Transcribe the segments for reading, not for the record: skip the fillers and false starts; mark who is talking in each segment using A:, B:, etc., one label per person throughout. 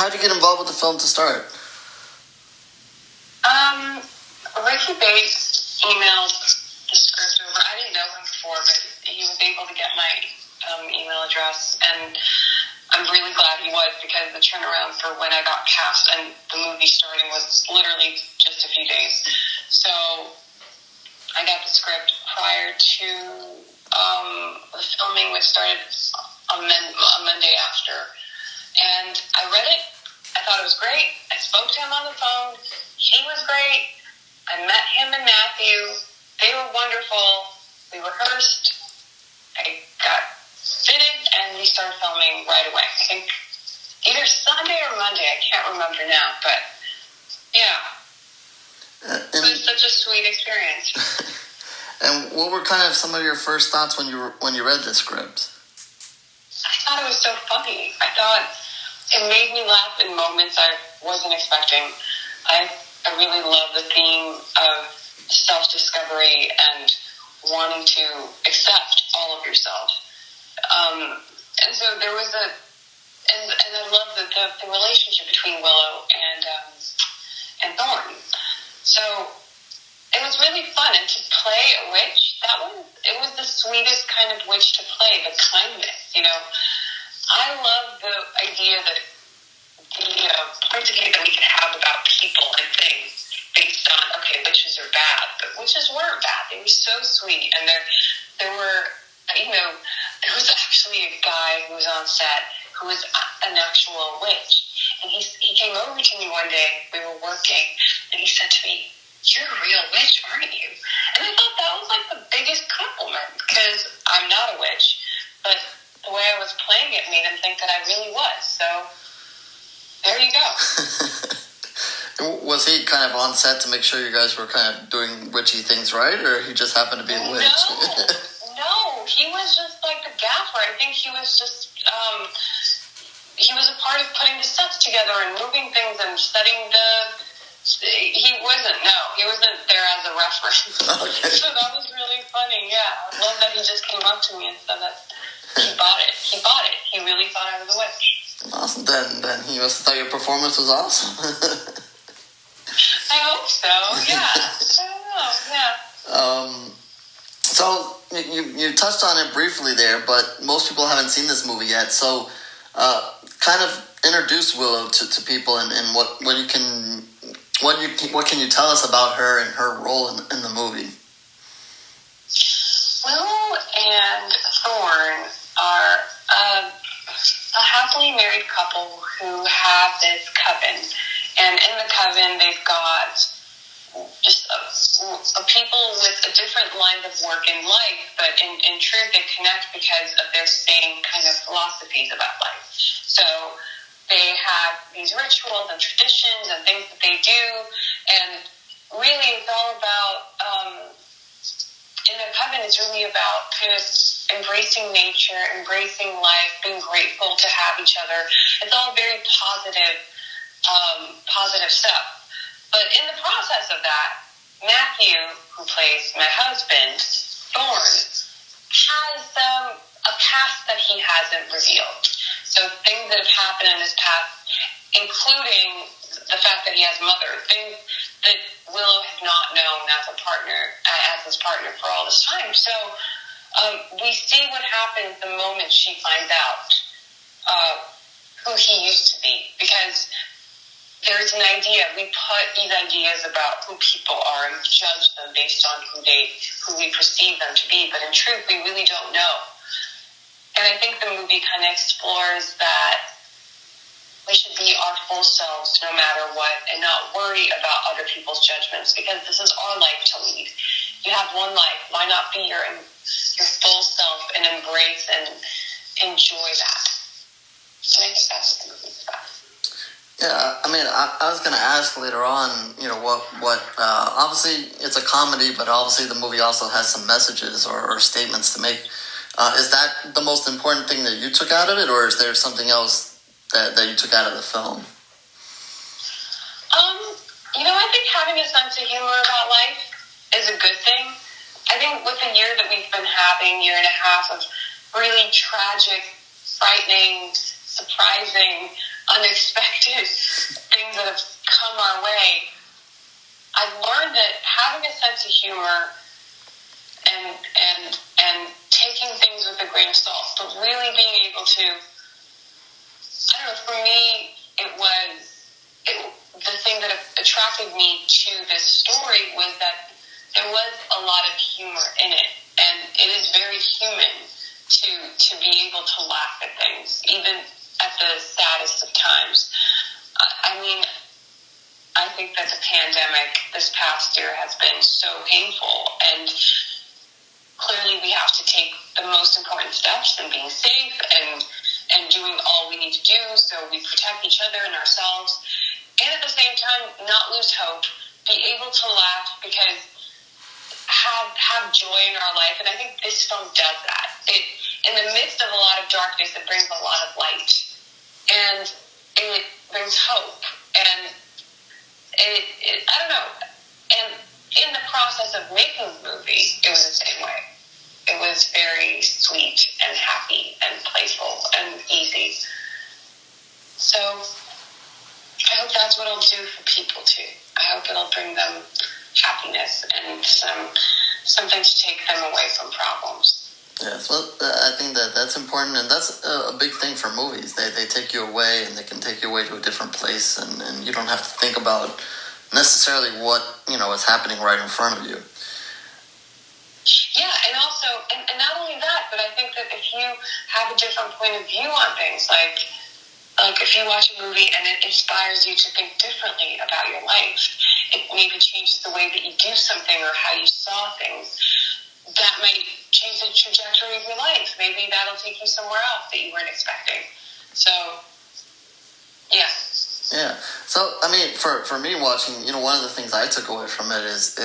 A: how did you get involved with the film to start?
B: Ricky Bates emailed the script over. I didn't know him before, but he was able to get my email address, and I'm really glad he was, because the turnaround for when I got cast and the movie starting was literally just a few days. So I got the script prior to the filming, which started a Monday after. And I read it. I thought it was great. I spoke to him on the phone. He was great. I met him and Matthew. They were wonderful. We rehearsed. I got fitted, and we started filming right away. I think either Sunday or Monday. I can't remember now, but yeah. It was such a sweet experience.
A: And what were kind of some of your first thoughts when you read the script?
B: I thought it was so funny. I thought it made me laugh in moments I wasn't expecting. I really love the theme of self-discovery and wanting to accept all of yourself. And so there was and I love the relationship between Willow and Thorn. So it was really fun, and to play a witch, it was the sweetest kind of witch to play, the kindness, you know. I love the idea that the points of view that we could have about people and things based on, okay, witches are bad, but witches weren't bad. They were so sweet, and there were, you know, there was actually a guy who was on set who was an actual witch, and he came over to me one day. We were working, and he said to me, "You're a real witch, aren't you?" And I thought that was like the biggest compliment, because I'm not a witch, but the way I was playing it made him think that I really was. So there you go.
A: Was he kind of on set to make sure you guys were kind of doing witchy things right, or he just happened to be a witch?
B: No, he was just like the gaffer. I think he was just, he was a part of putting the sets together and moving things and setting he wasn't there as a reference. Okay. So that was really funny, yeah. I love that he just came up to me and said that he bought it. He really thought I was a witch.
A: Awesome. Then he must have thought your performance was awesome.
B: I hope so, yeah. I don't know, yeah.
A: So you touched on it briefly there, but most people haven't seen this movie yet. So kind of introduce Willow to people, and what can you tell us about her and her role in the movie?
B: Willow and Thorn are a happily married couple who have this coven. And in the coven, they've got just a people with a different line of work in life, but in truth, they connect because of their same kind of philosophies about life. So they have these rituals and traditions and things that they do, and really it's all about, in the coven, it's really about kind of embracing nature, embracing life, being grateful to have each other. It's all very positive stuff. But in the process of that, Matthew, who plays my husband, Thorn, has a past that he hasn't revealed. So things that have happened in his past, including the fact that he has mother, things that Willow had not known as his partner for all this time. So we see what happens the moment she finds out who he used to be, because there's an idea. We put these ideas about who people are and judge them based on who we perceive them to be, but in truth, we really don't know. And I think the movie kind of explores that we should be our full selves no matter what, and not worry about other people's judgments, because this is our life to lead. You have one life. Why not be your full self and embrace and enjoy that? So I think that's what the movie's about.
A: Yeah, I mean, I was going to ask later on, you know, what obviously it's a comedy, but obviously the movie also has some messages or statements to make. Is that the most important thing that you took out of it, or is there something else that you took out of the film?
B: You know, I think having a sense of humor about life is a good thing. I think with the year that we've been having, year and a half of really tragic, frightening, surprising unexpected things that have come our way, I've learned that having a sense of humor and taking things with a grain of salt, but really being able to, I don't know, for me, the thing that attracted me to this story was that there was a lot of humor in it, and it is very human to be able to laugh at things, even at the saddest of times. I mean, I think that the pandemic this past year has been so painful, and clearly we have to take the most important steps in being safe and doing all we need to do so we protect each other and ourselves, and at the same time not lose hope, be able to laugh, because have joy in our life. And I think this film does that. It, in the midst of a lot of darkness, it brings a lot of light, and it brings hope, and it I don't know. And in the process of making the movie, it was the same way. It was very sweet and happy and playful and easy. So I hope that's what it'll do for people too. I hope it'll bring them happiness and something to take them away from problems.
A: Yes, well, I think that's important, and that's a big thing for movies. They take you away, and they can take you away to a different place, and you don't have to think about necessarily what is happening right in front of you.
B: Yeah, and also, and not only that, but I think that if you have a different point of view on things, like if you watch a movie and it inspires you to think differently about your life, it maybe changes the way that you do something or how you saw things, that might change the trajectory of your life. Maybe that'll take you somewhere else that you weren't expecting. So, yeah.
A: Yeah. So, I mean, for me watching, one of the things I took away from it is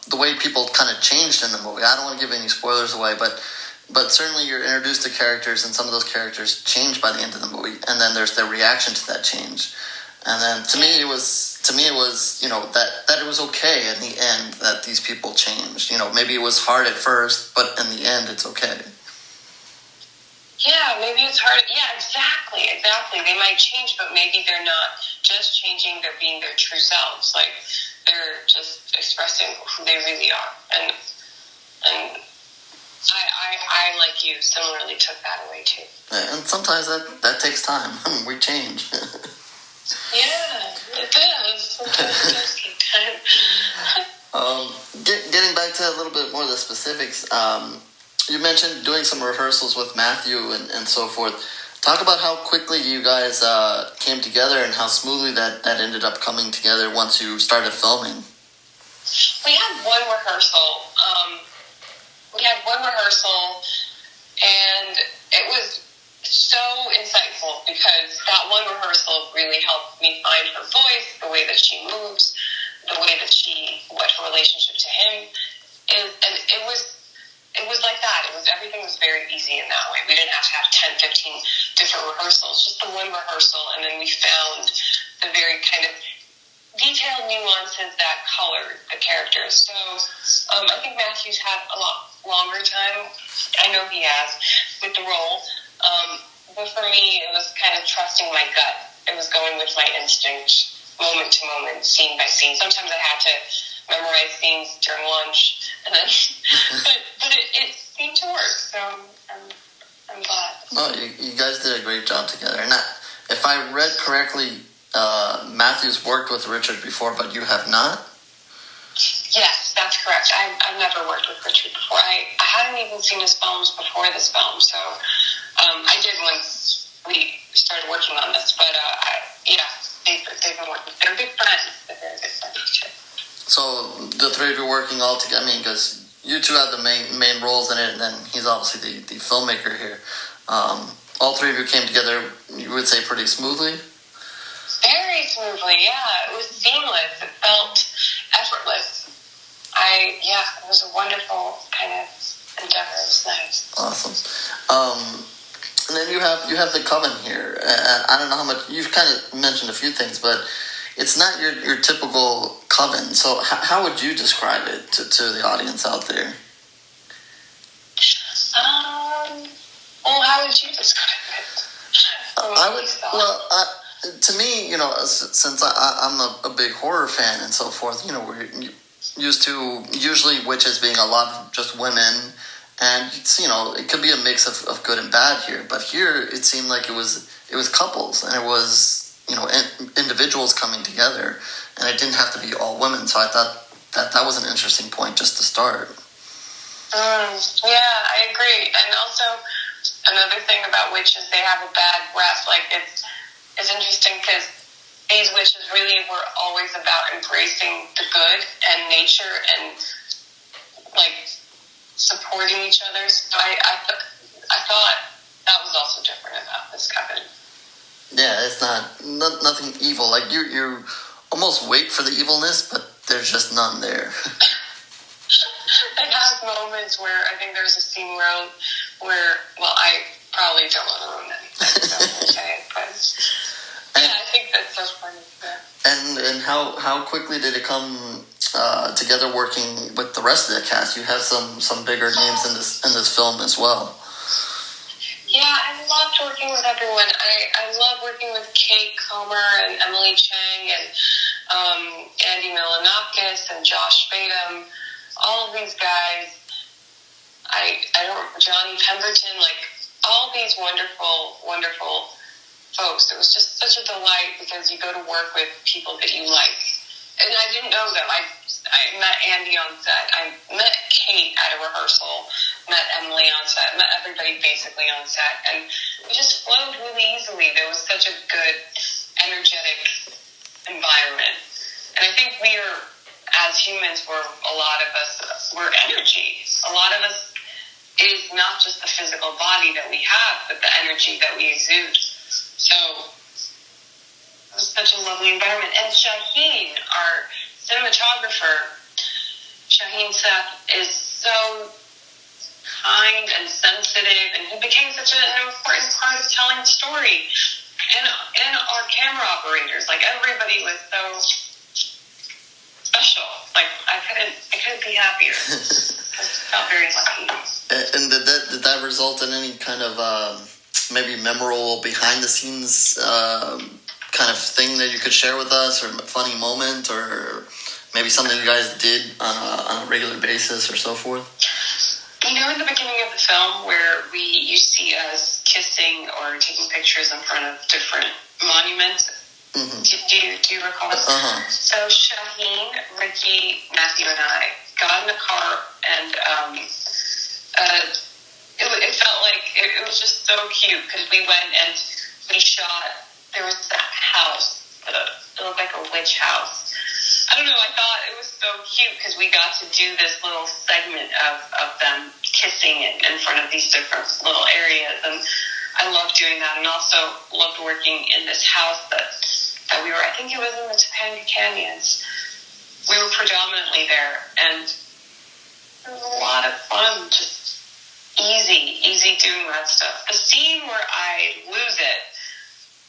A: the way people kind of changed in the movie. I don't want to give any spoilers away, but certainly you're introduced to characters, and some of those characters change by the end of the movie, and then there's their reaction to that change. And then to me it was that it was okay in the end that these people changed. Maybe it was hard at first, but in the end it's okay.
B: Yeah, maybe it's hard. Yeah, exactly. They might change, but maybe they're not just changing, they're being their true selves. Like, they're just expressing who they really are. And I like you, similarly took that away too.
A: Yeah, and sometimes that takes time. We change.
B: Yeah, it does. Sometimes it does take time.
A: Getting back to a little bit more of the specifics, you mentioned doing some rehearsals with Matthew and so forth. Talk about how quickly you guys came together and how smoothly that ended up coming together once you started filming.
B: We had one rehearsal. And it was so insightful because that one rehearsal really helped me find her voice, the way that she moves, the way that what her relationship to him is, and it was like that. Everything was very easy in that way. We didn't have to have 10, 15 different rehearsals, just the one rehearsal, and then we found the very kind of detailed nuances that colored the characters. So I think Matthew's had a lot longer time. I know he has with the role. But for me, it was kind of trusting my gut. It was going with my instinct, moment to moment, scene by scene. Sometimes I had to memorize scenes during lunch, and then, but it seemed to work. So I'm glad.
A: No, you guys did a great job together. And if I read correctly, Matthew's worked with Richard before, but you have not?
B: Yes, that's correct. I've never worked with Richard before. I hadn't even seen his films before this film, so I did once we started working on this. But they've been working. They're good friends, but they're good friends too.
A: So the three of you working all together. I mean, because you two have the main roles in it, and then he's obviously the filmmaker here. All three of you came together, you would say, pretty smoothly?
B: Very smoothly, yeah. It was seamless. It felt effortless. It was a wonderful kind of endeavor. It was nice.
A: Awesome. And then you have the coven here. I don't know how much you've kind of mentioned a few things, but it's not your typical coven. So how would you describe it to the audience out there?
B: Well, how would you describe it?
A: I would. Well, to me, since I'm a big horror fan and so forth, we're used to usually witches being a lot of just women, and it could be a mix of good and bad here. But here, it seemed like it was couples, and it was individuals coming together, and it didn't have to be all women. So I thought that was an interesting point just to start.
B: Yeah, I agree. And also, another thing about witches, they have a bad rep. Like, it's interesting because these witches really were always about embracing the good and nature and, like, supporting each other. So I thought that was also different about this coven.
A: Yeah, it's nothing evil. Like, you almost wait for the evilness, but there's just none there.
B: It has moments where I think there's a scene where I probably don't want to ruin anything, so I'm going to say it, but yeah, I think that's so funny. Yeah.
A: And how quickly did it come together working with the rest of the cast? You have some bigger names in this film as well.
B: Yeah, I loved working with everyone. I love working with Kate Comer and Emily Chang and Andy Milonakis and Josh Fadem. All of these guys, Johnny Pemberton, like all these wonderful, wonderful folks. It was just such a delight because you go to work with people that you like. And I didn't know them. I met Andy on set. I met Kate at a rehearsal, met Emily on set, met everybody basically on set. And it just flowed really easily. There was such a good, energetic environment. And I think as humans, a lot of us, we're energy. A lot of us is not just the physical body that we have, but the energy that we exude. So it was such a lovely environment. And Shaheen, our cinematographer, Shaheen Seth, is so kind and sensitive, and he became such an important part of telling the story. And our camera operators, like everybody was so special. Like I couldn't be happier. I felt very lucky.
A: And did that result in any kind of maybe memorable behind the scenes kind of thing that you could share with us, or a funny moment, or maybe something you guys did on a regular basis or so forth?
B: In the beginning of the film where you see us kissing or taking pictures in front of different monuments. Mm-hmm. Do you recall?
A: Uh-huh.
B: So Shaheen, Ricky, Matthew, and I got in the car, and it felt like it was just so cute because we went and we shot. There was that house. It looked like a witch house. I don't know. I thought it was so cute because we got to do this little segment of them kissing in front of these different little areas, and I loved doing that, and also loved working in this house that we were. I think it was in the Topanga Canyons. We were predominantly there, and it was a lot of fun. Just easy doing that stuff. The scene where I lose it.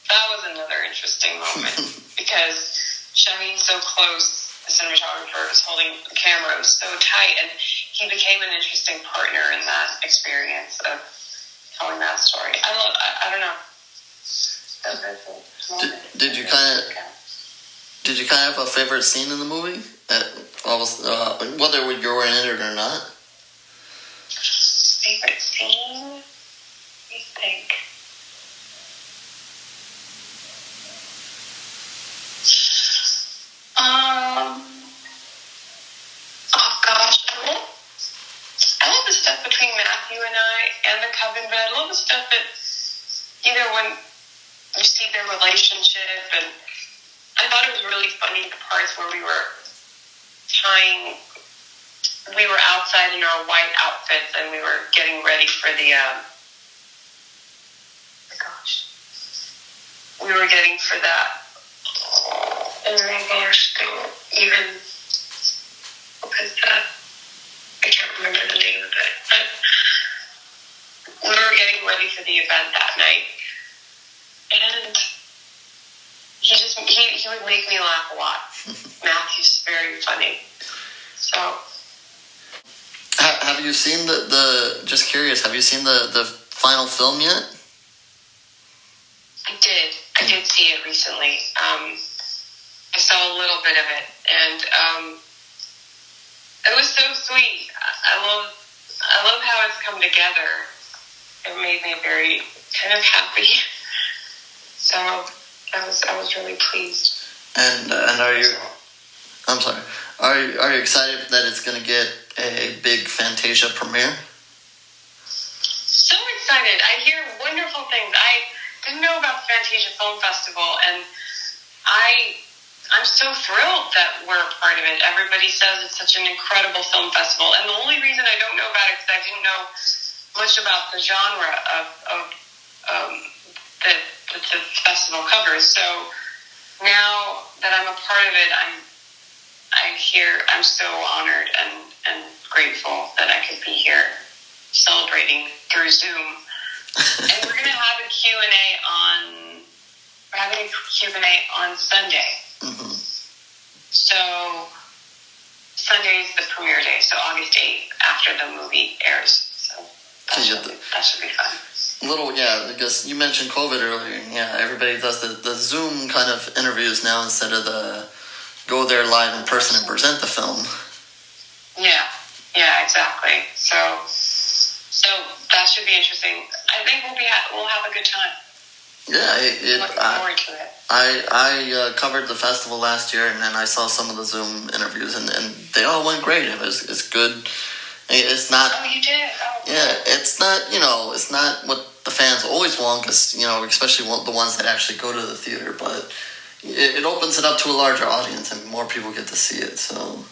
B: That was another interesting moment because Shaheen's so close, the cinematographer was holding the camera, it was so tight, and he became an interesting partner in that experience of telling that story. I don't know.
A: Did you kind of have a favorite scene in the movie? Whether you were in it or not?
B: Favorite scene? Let me think. Oh gosh, I love the stuff between Matthew and I and the coven, but I love the stuff that when you see their relationship, and I thought it was really funny the parts where we were outside in our white outfits and we were getting ready for the we were getting for that. Oh my gosh, even because I can't remember the name of it. But we were getting ready for the event that night, and he would make me laugh a lot. Matthew's very funny. So,
A: have you seen the? Just curious, have you seen the final film yet?
B: I did. I did see it recently. I saw a little bit of it, and it was so sweet. I love how it's come together. It made me very kind of happy. So I was really pleased.
A: And are you? I'm sorry. Are you excited that it's going to get a big Fantasia premiere?
B: So excited! I hear wonderful things. I didn't know about the Fantasia Film Festival, and I'm so thrilled that we're a part of it. Everybody says it's such an incredible film festival, and the only reason I don't know about it is because I didn't know much about the genre that the festival covers. So now that I'm a part of it, I'm so honored and grateful that I could be here celebrating through Zoom. And we're having a Q&A on Sunday.
A: Mm-hmm.
B: So Sunday is the premiere day, so August 8th after the movie airs. So that should be fun.
A: Because you mentioned COVID earlier. Yeah, everybody does the Zoom kind of interviews now instead of the go there live in person and present the film.
B: Yeah, exactly. So that should be interesting. I think we'll have a good time.
A: Yeah,
B: looking forward to it.
A: I covered the festival last year, and then I saw some of the Zoom interviews, and they all went great. It's good. It's not.
B: Oh, you did. Oh,
A: yeah, it's not. It's not what the fans always want, because especially the ones that actually go to the theater. But it opens it up to a larger audience, and more people get to see it. So.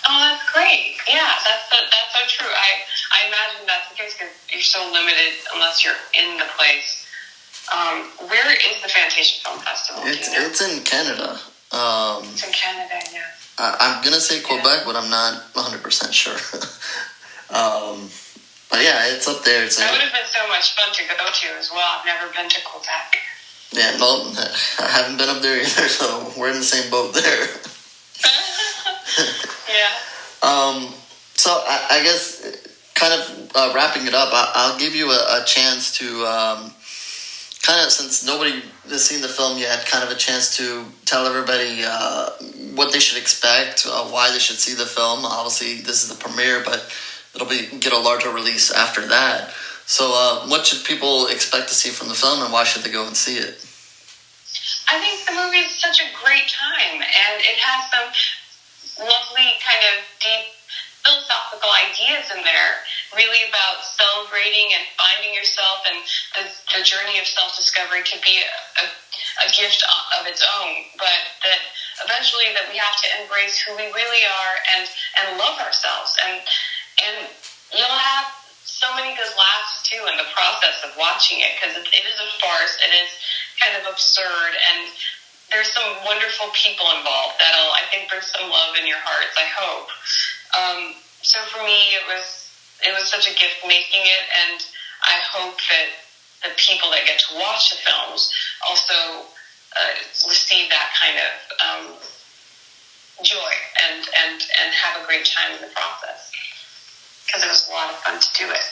B: Oh, that's great. Yeah, that's so true. I imagine that's the case because you're so limited unless you're in the place. Where is the Fantasia Film Festival?
A: It's in Canada.
B: It's in Canada, yeah.
A: I'm gonna say Quebec, but I'm not 100% sure. But yeah, it's up there.
B: That would have been so much fun to go to as well. I've never been to Quebec.
A: Yeah, no, I haven't been up there either, so we're in the same boat there.
B: Yeah.
A: So I guess kind of wrapping it up, I'll give you a chance to kind of, since nobody has seen the film yet, kind of a chance to tell everybody what they should expect, why they should see the film. Obviously, this is the premiere, but it'll get a larger release after that. So what should people expect to see from the film, and why should they go and see it?
B: I think the movie is such a great time, and it has some lovely kind of deep philosophical ideas in there, really about celebrating and finding yourself, and the journey of self-discovery could be a gift of its own, but that eventually that we have to embrace who we really are and love ourselves, and you'll have so many good laughs too in the process of watching it, because it is a farce, it is kind of absurd, and there's some wonderful people involved that'll, I think, bring some love in your hearts, I hope. So for me, it was such a gift making it, and I hope that the people that get to watch the films also receive that kind of joy and have a great time in the process, because it was a lot of fun to do it.